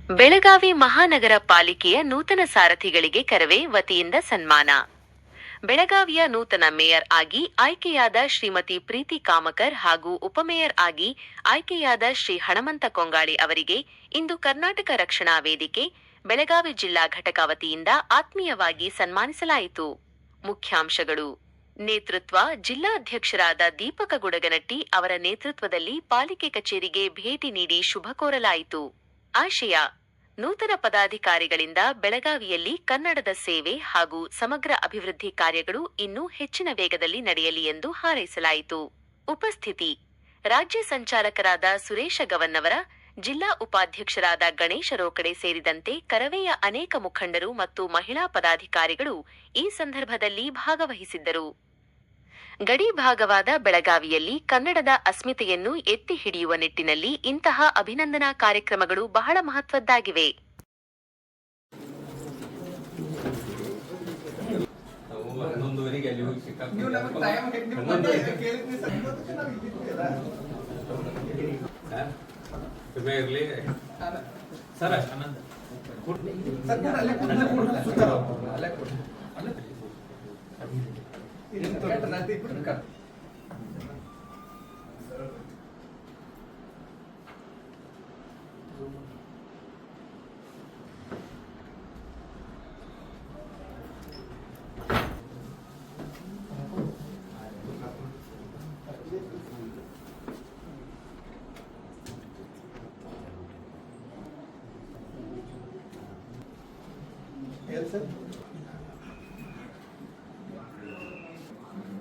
ಬೆಳಗಾವಿ ಮಹಾನಗರ ಪಾಲಿಕೆಯ ನೂತನ ಸಾರಥಿಗಳಿಗೆ ಕರವೇ ವತಿಯಿಂದ ಸನ್ಮಾನ. ಬೆಳಗಾವಿಯ ನೂತನ ಮೇಯರ್ ಆಗಿ ಆಯ್ಕೆಯಾದ ಶ್ರೀಮತಿ ಪ್ರೀತಿ ಕಾಮಕರ್ ಹಾಗೂ ಉಪಮೇಯರ್ ಆಗಿ ಆಯ್ಕೆಯಾದ ಶ್ರೀ ಹಣಮಂತ ಕೊಂಗಾಳಿ ಅವರಿಗೆ ಇಂದು ಕರ್ನಾಟಕ ರಕ್ಷಣಾ ವೇದಿಕೆ ಬೆಳಗಾವಿ ಜಿಲ್ಲಾ ಘಟಕ ವತಿಯಿಂದ ಆತ್ಮೀಯವಾಗಿ ಸನ್ಮಾನಿಸಲಾಯಿತು. ಮುಖ್ಯಾಂಶಗಳು. ನೇತೃತ್ವ ಜಿಲ್ಲಾಧ್ಯಕ್ಷರಾದ ದೀಪಕ ಗುಡಗನಟ್ಟಿ ಅವರ ನೇತೃತ್ವದಲ್ಲಿ ಪಾಲಿಕೆ ಕಚೇರಿಗೆ ಭೇಟಿ ನೀಡಿ ಶುಭ ಕೋರಲಾಯಿತು. ಆಶಯ: ನೂತನ ಪದಾಧಿಕಾರಿಗಳಿಂದ ಬೆಳಗಾವಿಯಲ್ಲಿ ಕನ್ನಡದ ಸೇವೆ ಹಾಗೂ ಸಮಗ್ರ ಅಭಿವೃದ್ಧಿ ಕಾರ್ಯಗಳು ಇನ್ನೂ ಹೆಚ್ಚಿನ ವೇಗದಲ್ಲಿ ನಡೆಯಲಿ ಎಂದು ಹಾರೈಸಲಾಯಿತು. ಉಪಸ್ಥಿತಿ: ರಾಜ್ಯ ಸಂಚಾಲಕರಾದ ಸುರೇಶ ಗವನ್ನವರ, ಜಿಲ್ಲಾ ಉಪಾಧ್ಯಕ್ಷರಾದ ಗಣೇಶ ರೋಕಡೆ ಸೇರಿದಂತೆ ಕರವೆಯ ಅನೇಕ ಮುಖಂಡರು ಮತ್ತು ಮಹಿಳಾ ಪದಾಧಿಕಾರಿಗಳು ಈ ಸಂದರ್ಭದಲ್ಲಿ ಭಾಗವಹಿಸಿದ್ದರು. ಗಡಿ ಭಾಗವಾದ ಬೆಳಗಾವಿಯಲ್ಲಿ ಕನ್ನಡದ ಅಸ್ಮಿತೆಯನ್ನು ಎತ್ತಿ ಹಿಡಿಯುವ ನಿಟ್ಟಿನಲ್ಲಿ ಇಂತಹ ಅಭಿನಂದನಾ ಕಾರ್ಯಕ್ರಮಗಳು ಬಹಳ ಮಹತ್ವದ್ದಾಗಿವೆ.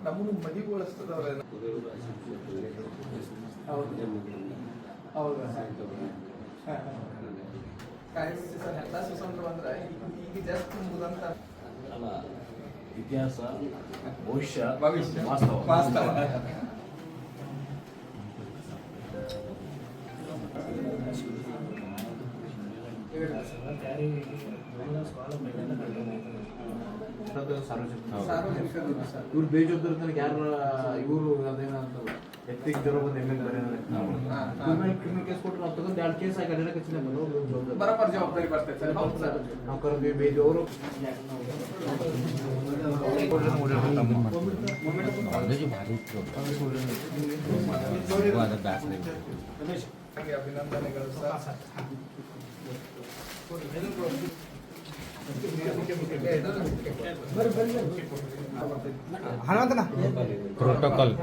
ನಮ್ಮನ್ನು ಮದಿಗೊಳಿಸ್ತದವ್ರ ಈಗ ಜಸ್ಟ್ ಮುಗಿದಂತ ಇತಿಹಾಸ, ಭವಿಷ್ಯ, ವಾಸ್ತವ. ಇವ್ರು ಬೇಜವಾಬ್ದಾರಿ ತನಕ ಯಾರು ಇವರು ಅದೇನಂತ ಎತ್ತಿಗೆ ಜ್ವರ ಬಂದು ಕ್ರಿಮಿನಲ್ ಕೇಸ್ ಕೊಟ್ಟರು ನಾವು ತಗೊಂಡು 2 ಕೇಸ್ ಆಗಿ ಅಡ್ಡ ಕಚ್ಚಿನ ಬರಬರ್ ಜವಾಬ್ದಾರಿ ಬರ್ತೈತೆ ನಾವು ಕರೆದ್ವಿ ಬೇಜು ಅವರು ಅಭಿನಂದನೆಗಳು ಹನುಮಂತನ ಪ್ರೋಟೋಕಾಲ್